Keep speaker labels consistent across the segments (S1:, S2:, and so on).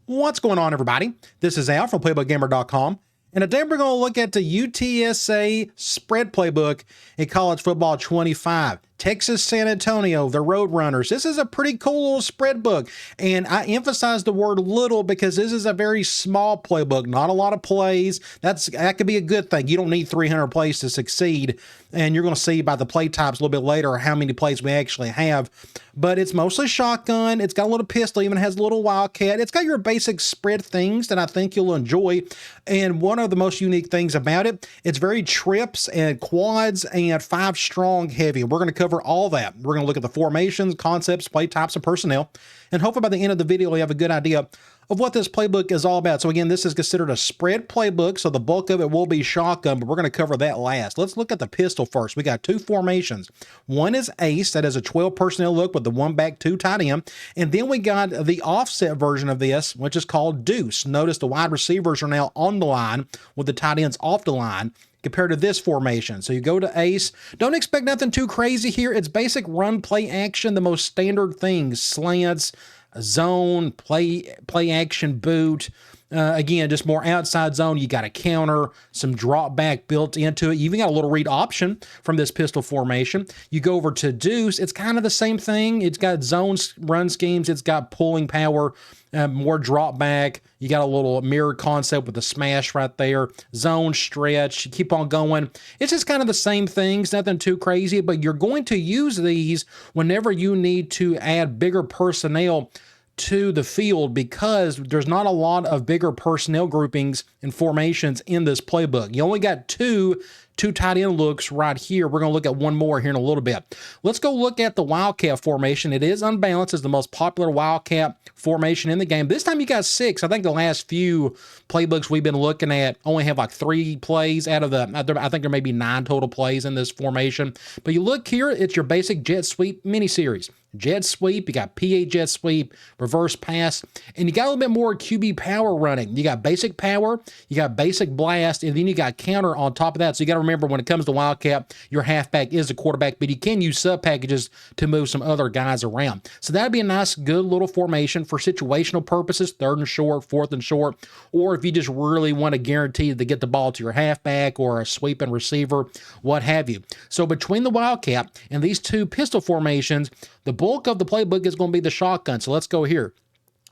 S1: What's going on, everybody? This is Al from PlaybookGamer.com, and today we're going to look at the UTSA spread playbook in college football 25. Texas San Antonio, the Roadrunners. This is a pretty cool little spread book, and I emphasize the word little because this is a very small playbook, not a lot of plays. That could be a good thing. You don't need 300 plays to succeed, and you're going to see by the play types a little bit later how many plays we actually have. But it's mostly shotgun. It's got a little pistol, even has a little wildcat. It's got your basic spread things that I think you'll enjoy. And one of the most unique things about it, it's very trips and quads and 5-strong heavy. We're going to cover all that. We're going to look at the formations, concepts, play types, and personnel. And hopefully by the end of the video, you have a good idea of what this playbook is all about. So again, this is considered a spread playbook, so the bulk of it will be shotgun, but we're going to cover that last. Let's look at the pistol first. We got two formations. One is ace, that is a 12 personnel look with the 1 back, 2 tight end. And then we got the offset version of this, which is called deuce. Notice the wide receivers are now on the line with the tight ends off the line compared to this formation. So you go to ace. Don't expect nothing too crazy here. It's basic run, play, action, the most standard things, slants, zone, play action, boot. Again, just more outside zone. You got a counter, some drop back built into it. You even got a little read option from this pistol formation. You go over to deuce. It's kind of the same thing. It's got zone run schemes. It's got pulling power, more drop back. You got a little mirror concept with the smash right there. Zone stretch. You keep on going. It's just kind of the same things. Nothing too crazy, but you're going to use these whenever you need to add bigger personnel to the field because there's not a lot of bigger personnel groupings and formations in this playbook. You only got two tight end looks right here. We're going to look at one more here in a little bit. Let's go look at the wildcat formation. It is unbalanced. It's the most popular wildcat formation in the game. This time you got 6. I think the last few playbooks we've been looking at only have like 3 plays out of the, I think there may be 9 total plays in this formation. But you look here, it's your basic jet sweep mini-series. Jet sweep, you got PA jet sweep, reverse pass, and you got a little bit more QB power running. You got basic power, you got basic blast, and then you got counter on top of that. So you got to remember when it comes to wildcat, your halfback is the quarterback, but you can use sub packages to move some other guys around. So that'd be a nice, good little formation for situational purposes, 3rd and short, 4th and short, or if you just really want to guarantee to get the ball to your halfback or a sweeping receiver, what have you. So between the wildcat and these two pistol formations, the bulk of the playbook is going to be the shotgun. So let's go here.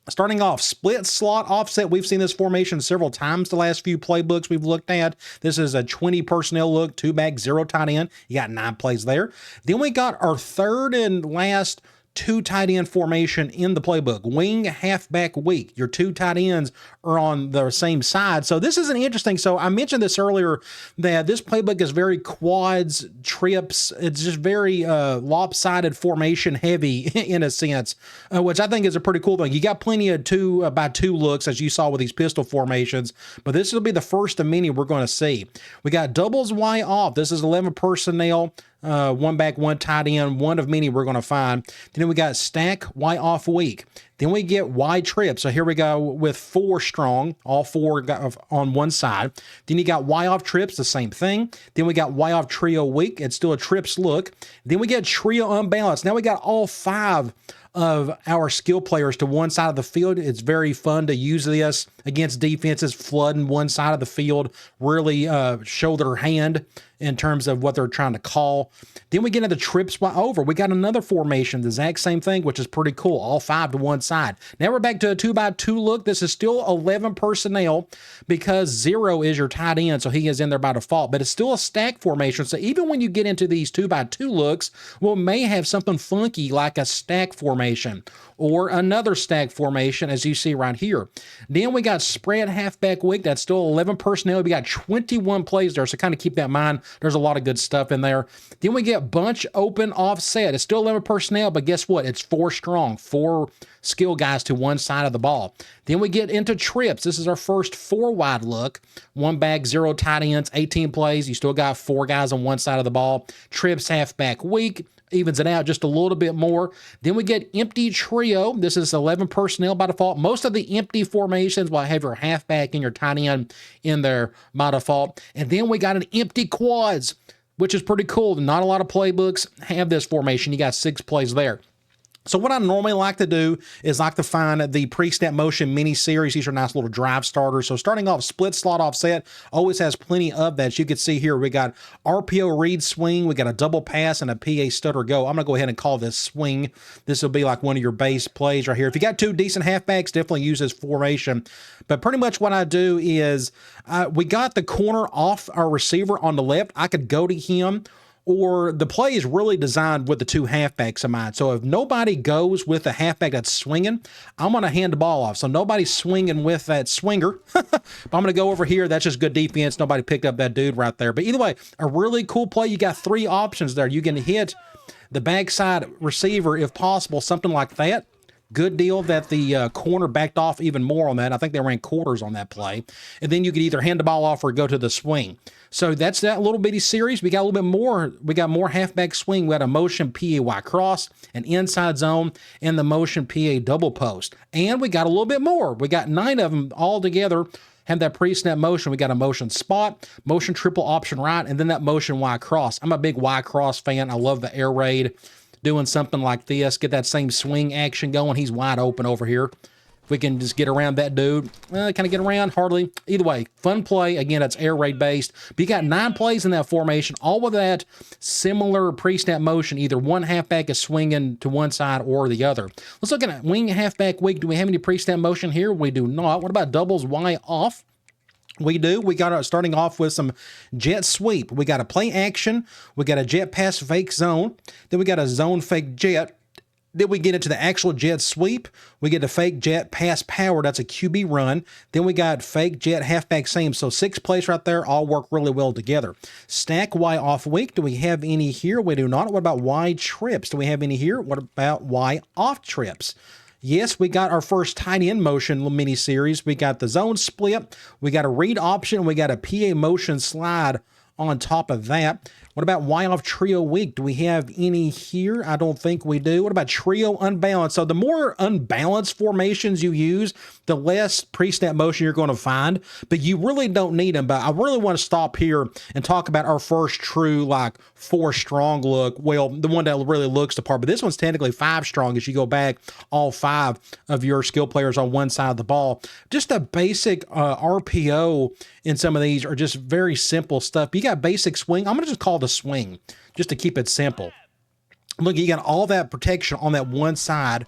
S1: Starting off, split slot offset. We've seen this formation several times the last few playbooks we've looked at. This is a 20 personnel look, 2 back, 0 tight end. You got 9 plays there. Then we got our third and last 2 tight end formation in the playbook. Wing, halfback, weak. Your 2 tight ends are on the same side. So this is an interesting, so I mentioned this earlier that this playbook is very quads, trips. It's just very lopsided formation heavy in a sense, which I think is a pretty cool thing. You got plenty of 2 by 2 looks as you saw with these pistol formations, but this will be the first of many we're going to see. We got doubles Y off. This is 11 personnel. 1 back, 1 tight end, one of many we're going to find. Then we got stack, Y off weak. Then we get Y trip. So here we go with 4 strong, all 4 on one side. Then you got Y off trips, the same thing. Then we got Y off trio weak. It's still a trips look. Then we get trio unbalanced. Now we got all 5 of our skill players to one side of the field. It's very fun to use this against defenses flooding one side of the field, really show their hand in terms of what they're trying to call. Then we get into trips by over. We got another formation, the exact same thing, which is pretty cool. All 5 to one side. Now we're back to a 2 by 2 look. This is still 11 personnel because 0 is your tight end, so he is in there by default, but it's still a stack formation. So even when you get into these 2 by 2 looks, we may have something funky like a stack formation or another stack formation as you see right here. Then we got spread halfback weak. That's still 11 personnel. We got 21 plays there, so kind of keep that in mind. There's a lot of good stuff in there. Then we get bunch open offset. It's still 11 personnel, but guess what? It's 4 strong, 4 skill guys to one side of the ball. Then we get into trips. This is our first 4 wide look. 1 back, 0 tight ends, 18 plays. You still got 4 guys on one side of the ball. Trips halfback weak. Evens it out just a little bit more. Then we get empty trio. This is 11 personnel by default. Most of the empty formations will have your halfback and your tight end in there by default. And then we got an empty quads, which is pretty cool. Not a lot of playbooks have this formation. You got 6 plays there. So what I normally like to do is like to find the pre-snap motion mini series. These are nice little drive starters. So starting off, split slot offset always has plenty of that. As you can see here, we got RPO read swing, we got a double pass, and a PA stutter go. I'm gonna go ahead and call this swing. This will be like one of your base plays right here. If you got two decent halfbacks, definitely use this formation. But pretty much what I do is we got the corner off our receiver on the left. I could go to him, or the play is really designed with the two halfbacks in mind. So if nobody goes with the halfback that's swinging, I'm going to hand the ball off. So nobody's swinging with that swinger. But I'm going to go over here. That's just good defense. Nobody picked up that dude right there. But either way, a really cool play. You got three options there. You can hit the backside receiver if possible, something like that. Good deal that the corner backed off even more on that. I think they ran quarters on that play. And then you could either hand the ball off or go to the swing. So that's that little bitty series. We got a little bit more. We got more halfback swing. We got a motion PAY cross, an inside zone, and the motion PA double post. And we got a little bit more. We got 9 of them all together. Have that pre-snap motion. We got a motion spot, motion triple option right, and then that motion Y cross. I'm a big Y cross fan. I love the air raid. Doing something like this, get that same swing action going. He's wide open over here. If we can just get around that dude, kind of get around, hardly. Either way, fun play. Again, it's air raid based. But you got 9 plays in that formation, all with that similar pre-snap motion. Either one halfback is swinging to one side or the other. Let's look at wing halfback week. Do we have any pre-snap motion here? We do not. What about doubles Y off? We do. We got starting off with some jet sweep. We got a play action. We got a jet pass fake zone. Then we got a zone fake jet. Then we get into the actual jet sweep. We get a fake jet pass power. That's a QB run. Then we got fake jet halfback same. So 6 plays right there all work really well together. Stack Y off week. Do we have any here? We do not. What about Y trips? Do we have any here? What about Y off trips? Yes, we got our first tight end motion mini series. We got the zone split. We got a read option. We got a PA motion slide on top of that. What about Y off trio week? Do we have any here? I don't think we do. What about trio unbalanced? So the more unbalanced formations you use, the less pre-snap motion you're going to find, but you really don't need them. But I really want to stop here and talk about our first true like 4 strong look. Well, the one that really looks the part, but this one's technically 5 strong as you go back all 5 of your skill players on one side of the ball. Just a basic RPO in some of these are just very simple stuff. But you got basic swing. I'm going to just call it a swing just to keep it simple. Look, you got all that protection on that one side.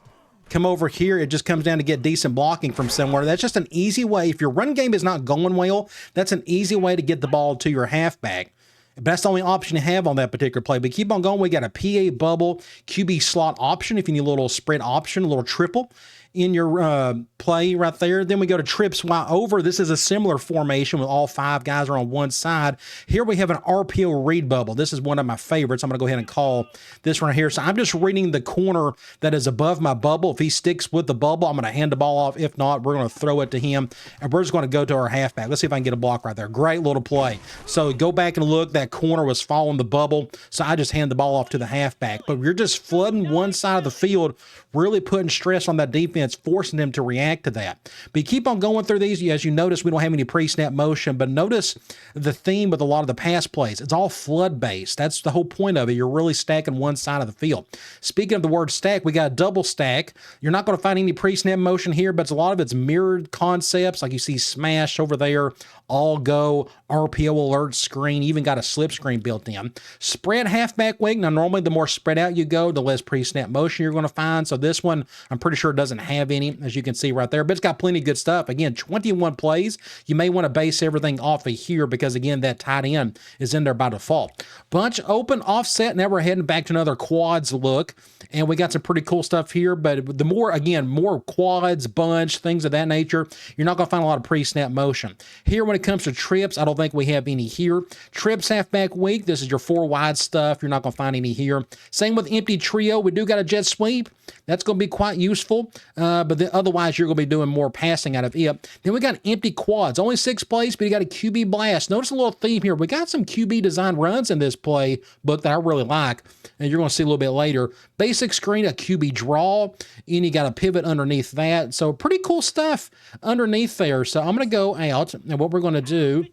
S1: Come over here, it just comes down to get decent blocking from somewhere. That's just an easy way. If your run game is not going well, that's an easy way to get the ball to your halfback. But that's the only option you have on that particular play. But keep on going. We got a PA bubble, QB slot option if you need a little spread option, a little triple in your play right there. Then we go to trips Y over. This is a similar formation with all 5 guys are on one side. Here we have an RPO read bubble. This is one of my favorites. I'm going to go ahead and call this one right here. So I'm just reading the corner that is above my bubble. If he sticks with the bubble, I'm going to hand the ball off. If not, we're going to throw it to him, and we're just going to go to our halfback. Let's see if I can get a block right there. Great little play. So go back and look. That corner was following the bubble, so I just hand the ball off to the halfback. But you're just flooding one side of the field, really putting stress on that defense, forcing them to react to that. But you keep on going through these. As you notice, we don't have any pre-snap motion, but notice the theme with a lot of the pass plays. It's all flood-based. That's the whole point of it. You're really stacking one side of the field. Speaking of the word stack, we got a double stack. You're not going to find any pre-snap motion here, but a lot of it's mirrored concepts, like you see smash over there, all go, RPO alert screen, even got a slip screen built in. Spread halfback week. Now, normally the more spread out you go, the less pre-snap motion you're going to find. So this one, I'm pretty sure it doesn't have any, as you can see right there, but it's got plenty of good stuff. Again, 21 plays. You may want to base everything off of here because, again, that tight end is in there by default. Bunch open, offset. Now we're heading back to another quads look, and we got some pretty cool stuff here, but the more, again, more quads, bunch, things of that nature, you're not going to find a lot of pre-snap motion. Here, when it comes to trips, I don't think we have any here. Trips halfback week, this is your 4 wide stuff. You're not going to find any here. Same with empty trio. We do got a jet sweep. That's going to be quite useful, but then otherwise you're going to be doing more passing out of it. Then we got empty quads. Only 6 plays, but you got a QB blast. Notice a little theme here. We got some QB design runs in this play book that I really like, and you're going to see a little bit later. Basic screen, a QB draw, and you got a pivot underneath that. So pretty cool stuff underneath there. So I'm going to go out, and what we're going to do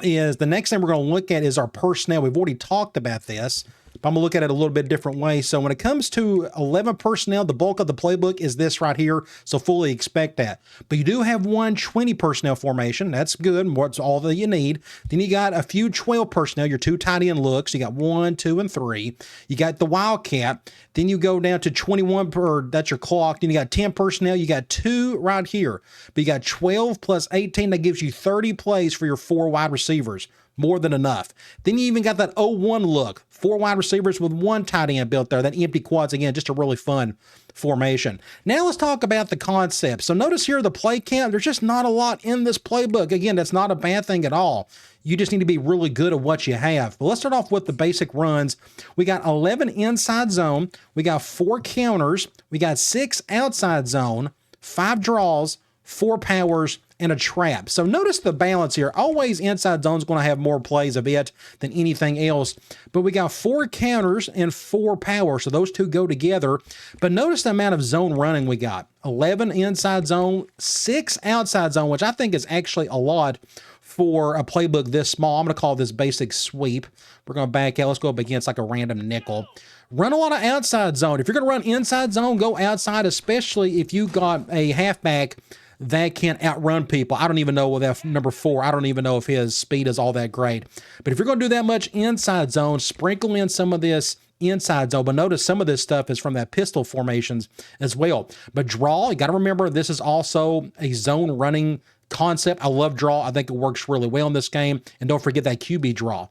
S1: is the next thing we're going to look at is our personnel. We've already talked about this, but I'm gonna look at it a little bit different way. So when it comes to 11 personnel, the bulk of the playbook is this right here, so fully expect that. But you do have one 20 personnel formation. That's good. What's all that you need. Then you got a few 12 personnel, your 2 tight end looks. You got 1, 2, and 3. You got the Wildcat. Then you go down to 21 per, that's your clock. Then you got 10 personnel. You got 2 right here. But you got 12 plus 18. That gives you 30 plays for your 4 wide receivers. More than enough. Then you even got that 0-1 look. 4 wide receivers with 1 tight end built there. That empty quads, again, just a really fun formation. Now let's talk about the concept. So notice here the play count. There's just not a lot in this playbook. Again, that's not a bad thing at all. You just need to be really good at what you have. But let's start off with the basic runs. We got 11 inside zone. We got 4 counters. We got 6 outside zone, 5 draws, 4 powers, and a trap. So notice the balance here. Always inside zone's going to have more plays of it than anything else. But we got 4 counters and 4 power. So those two go together. But notice the amount of zone running we got. 11 inside zone, 6 outside zone, which I think is actually a lot for a playbook this small. I'm going to call this basic sweep. We're going to back out. Let's go up against like a random nickel. Run a lot of outside zone. If you're going to run inside zone, go outside, especially if you got a halfback that can outrun people. I don't even know what that number 4, I don't even know if his speed is all that great. But if you're going to do that much inside zone, sprinkle in some of this inside zone. But notice some of this stuff is from that pistol formations as well. But draw, you got to remember, this is also a zone running concept. I love draw. I think it works really well in this game. And don't forget that QB draw.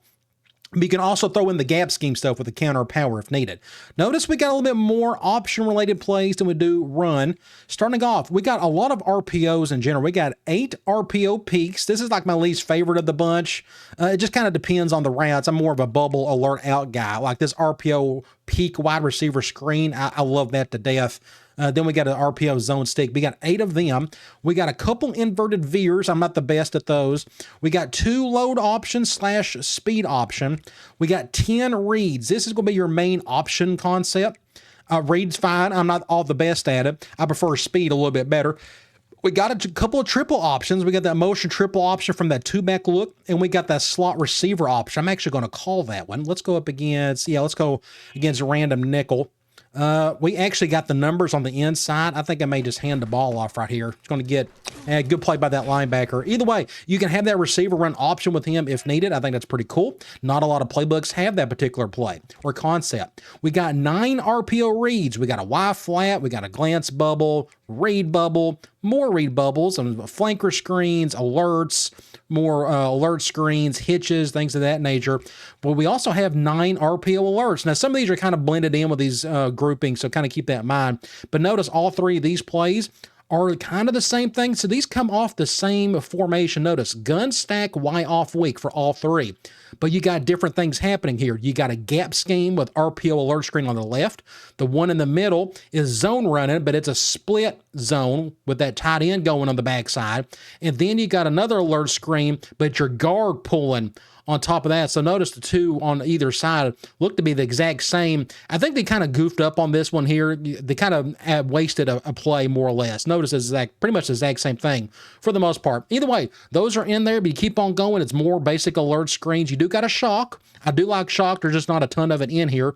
S1: But you can also throw in the gap scheme stuff with the counter power if needed. Notice we got a little bit more option-related plays than we do run. Starting off, we got a lot of RPOs in general. We got 8 RPO peaks. This is like my least favorite of the bunch. It just kind of depends on the routes. I'm more of a bubble alert out guy. Like this RPO peak wide receiver screen, I love that to death. Then we got an RPO zone stick. We got 8 of them. We got a couple inverted veers. I'm not the best at those. We got 2 load options / speed option. We got 10 reads. This is going to be your main option concept. Reads fine. I'm not all the best at it. I prefer speed a little bit better. We got a couple of triple options. We got that motion triple option from that 2-back look, and we got that slot receiver option. I'm actually going to call that one. Let's go up against, let's go against a random nickel. We actually got the numbers on the inside. I think I may just hand the ball off right here. It's going to get a good play by that linebacker. Either way, you can have that receiver run option with him if needed. I think that's pretty cool. Not a lot of playbooks have that particular play or concept. We got 9 RPO reads. We got a Y flat. We got a glance bubble, read bubble, more read bubbles, and flanker screens, alerts, more alert screens, hitches, things of that nature. But we also have 9 RPO alerts. Now, some of these are kind of blended in with these groupings, so kind of keep that in mind. But notice all 3 of these plays are kind of the same thing. So these come off the same formation. Notice gun stack Y off week for all 3. But you got different things happening here. You got a gap scheme with RPO alert screen on the left. The one in the middle is zone running, but it's a split zone with that tight end going on the backside. And then you got another alert screen, but your guard pulling on top of that. So notice the 2 on either side look to be the exact same. I think they kind of goofed up on this one here. They kind of wasted a play more or less. Notice it's pretty much the exact same thing for the most part. Either way, those are in there, but you keep on going. It's more basic alert screens. You do got a shock. I do like shock. There's just not a ton of it in here.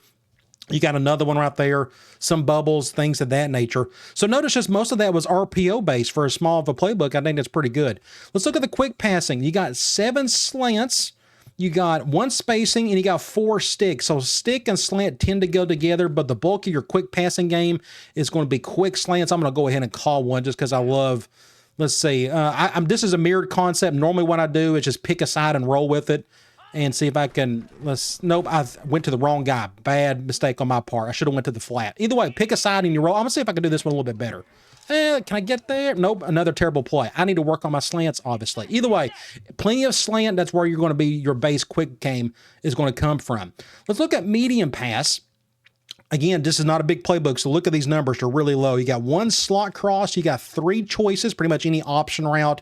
S1: You got another one right there, some bubbles, things of that nature. So notice just most of that was RPO based for a small of a playbook. I think that's pretty good. Let's look at the quick passing. You got 7 slants. You got 1 spacing, and you got 4 sticks. So stick and slant tend to go together, but the bulk of your quick passing game is going to be quick slants. I'm going to go ahead and call one just because I love, let's see. This is a mirrored concept. Normally what I do is just pick a side and roll with it and see if I can, nope, I went to the wrong guy. Bad mistake on my part. I should have went to the flat. Either way, pick a side and you roll. I'm going to see if I can do this one a little bit better. Can I get there? Nope, another terrible play. I need to work on my slants, obviously. Either way, plenty of slant. That's where you're going to be, your base quick game is going to come from. Let's look at medium pass. Again, this is not a big playbook, so look at these numbers. They're really low. You got 1 slot cross. You got 3 choices, pretty much any option route.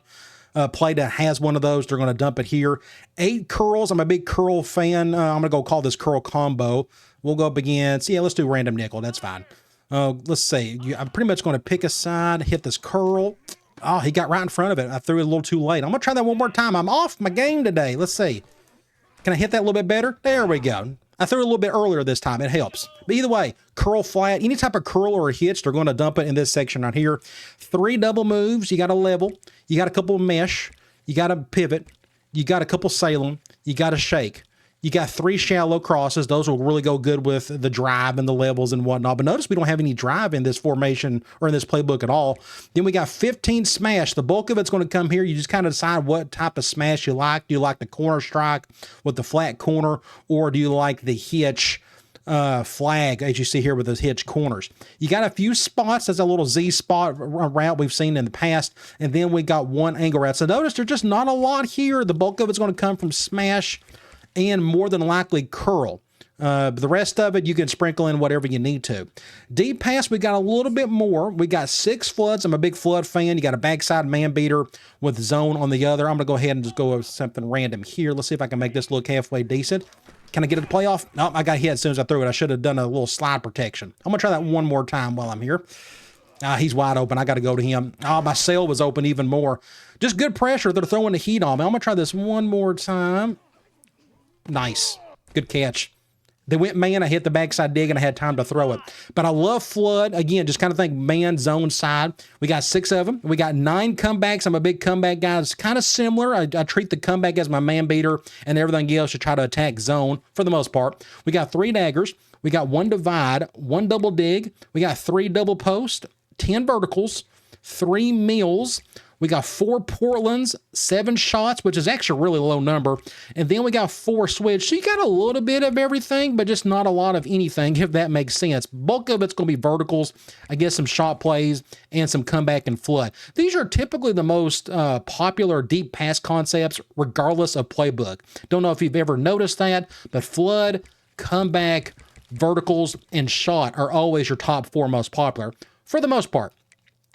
S1: Play that has one of those, they're going to dump it here. 8 curls. I'm a big curl fan. I'm going to go call this curl combo. We'll go up against, let's do random nickel. That's fine. Let's see. I'm pretty much going to pick a side, hit this curl. Oh, he got right in front of it. I threw it a little too late. I'm going to try that one more time. I'm off my game today. Let's see. Can I hit that a little bit better? There we go. I threw it a little bit earlier this time. It helps. But either way, curl flat, any type of curl or a hitch, they're going to dump it in this section right here. 3 double moves. You got a level. You got a couple of mesh. You got a pivot. You got a couple Salem. You got a shake. You got 3 shallow crosses. Those will really go good with the drive and the levels and whatnot. But notice we don't have any drive in this formation or in this playbook at all. Then we got 15 smash. The bulk of it's going to come here. You just kind of decide what type of smash you like. Do you like the corner strike with the flat corner, or do you like the hitch flag, as you see here with those hitch corners? You got a few spots. There's a little Z spot route we've seen in the past, and then we got 1 angle route. So notice there's just not a lot here. The bulk of it's going to come from smash and more than likely curl. The rest of it, you can sprinkle in whatever you need to. Deep pass, we got a little bit more. We got 6 floods. I'm a big flood fan. You got a backside man beater with zone on the other. I'm going to go ahead and just go with something random here. Let's see if I can make this look halfway decent. Can I get it to playoff? No, I got hit as soon as I threw it. I should have done a little slide protection. I'm going to try that one more time while I'm here. He's wide open. I got to go to him. My sail was open even more. Just good pressure. They're throwing the heat on me. I'm going to try this one more time. Nice. Good catch. They went man. I hit the backside dig and I had time to throw it. But I love flood. Again, just kind of think man, zone, side. We got 6 of them. We got 9 comebacks. I'm a big comeback guy. It's kind of similar. I treat the comeback as my man beater and everything else to try to attack zone for the most part. We got 3 daggers. We got 1 divide, 1 double dig. We got 3 double post, 10 verticals, 3 meals. We got 4 Portlands, 7 shots, which is actually a really low number. And then we got 4 switch. So you got a little bit of everything, but just not a lot of anything, if that makes sense. Bulk of it's going to be verticals, I guess some shot plays, and some comeback and flood. These are typically the most popular deep pass concepts, regardless of playbook. Don't know if you've ever noticed that, but flood, comeback, verticals, and shot are always your top 4 most popular, for the most part.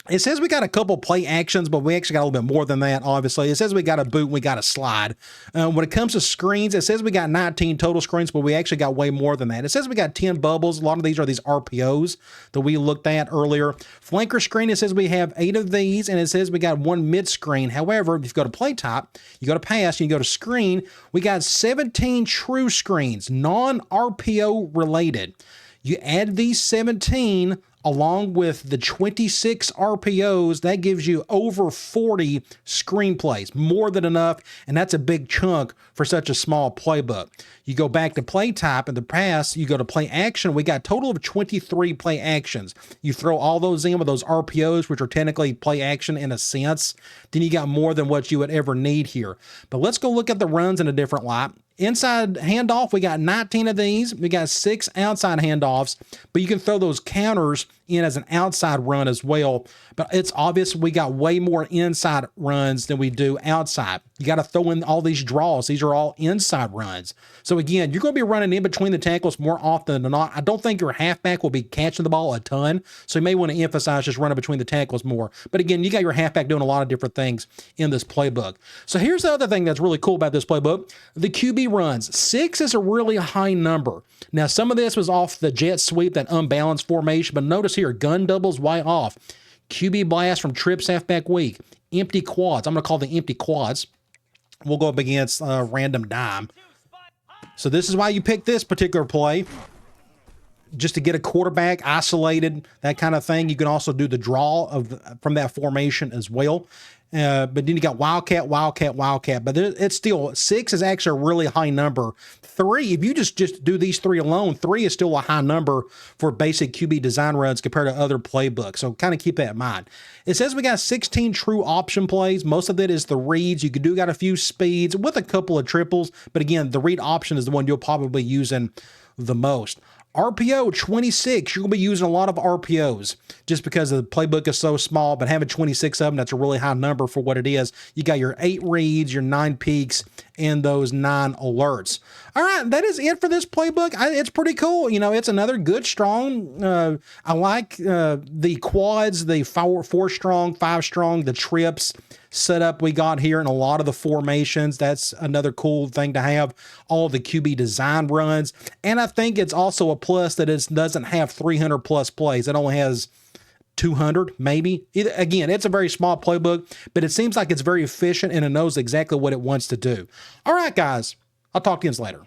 S1: It says we got a couple play actions, but we actually got a little bit more than that, obviously. It says we got a boot and we got a slide. When it comes to screens, it says we got 19 total screens, but we actually got way more than that. It says we got 10 bubbles. A lot of these are these RPOs that we looked at earlier. Flanker screen, it says we have 8 of these, and it says we got 1 mid-screen. However, if you go to play type, you go to pass, and you go to screen, we got 17 true screens, non-RPO related. You add these 17 along with the 26 RPOs, that gives you over 40 screenplays, more than enough, and that's a big chunk for such a small playbook. You go back to play type in the past, you go to play action, we got a total of 23 play actions. You throw all those in with those RPOs, which are technically play action in a sense, then you got more than what you would ever need here. But let's go look at the runs in a different light. Inside handoff, we got 19 of these. We got 6 outside handoffs, but you can throw those counters in as an outside run as well. But it's obvious we got way more inside runs than we do outside. You got to throw in all these draws. These are all inside runs. So again, you're going to be running in between the tackles more often than not. I don't think your halfback will be catching the ball a ton, so you may want to emphasize just running between the tackles more. But again, you got your halfback doing a lot of different things in this playbook. So here's the other thing that's really cool about this playbook. The QB runs. 6 is a really high number. Now, some of this was off the jet sweep, that unbalanced formation, but notice here, gun doubles way off. QB blast from trips halfback weak. Empty quads. I'm going to call the empty quads. We'll go up against random dime. So this is why you pick this particular play, just to get a quarterback isolated, that kind of thing. You can also do the draw from that formation as well. But then you got Wildcat, Wildcat, Wildcat. But it's still, 6 is actually a really high number. 3, if you just do these 3 alone, 3 is still a high number for basic QB design runs compared to other playbooks. So kind of keep that in mind. It says we got 16 true option plays. Most of it is the reads. You got a few speeds with a couple of triples. But again, the read option is the one you'll probably be using the most. RPO 26, you're going to be using a lot of RPOs just because the playbook is so small, but having 26 of them, that's a really high number for what it is. You got your 8 reads, your 9 peaks, and those 9 alerts. All right, that is it for this playbook. It's pretty cool. You know, it's another good, strong. I like the quads, the 4 strong, 5 strong, the trips setup we got here in a lot of the formations. That's another cool thing to have, all the QB design runs. And I think it's also a plus that it doesn't have 300 plus plays. It only has 200 maybe. Again, it's a very small playbook, but it seems like it's very efficient and it knows exactly what it wants to do. All right, guys, I'll talk to you later.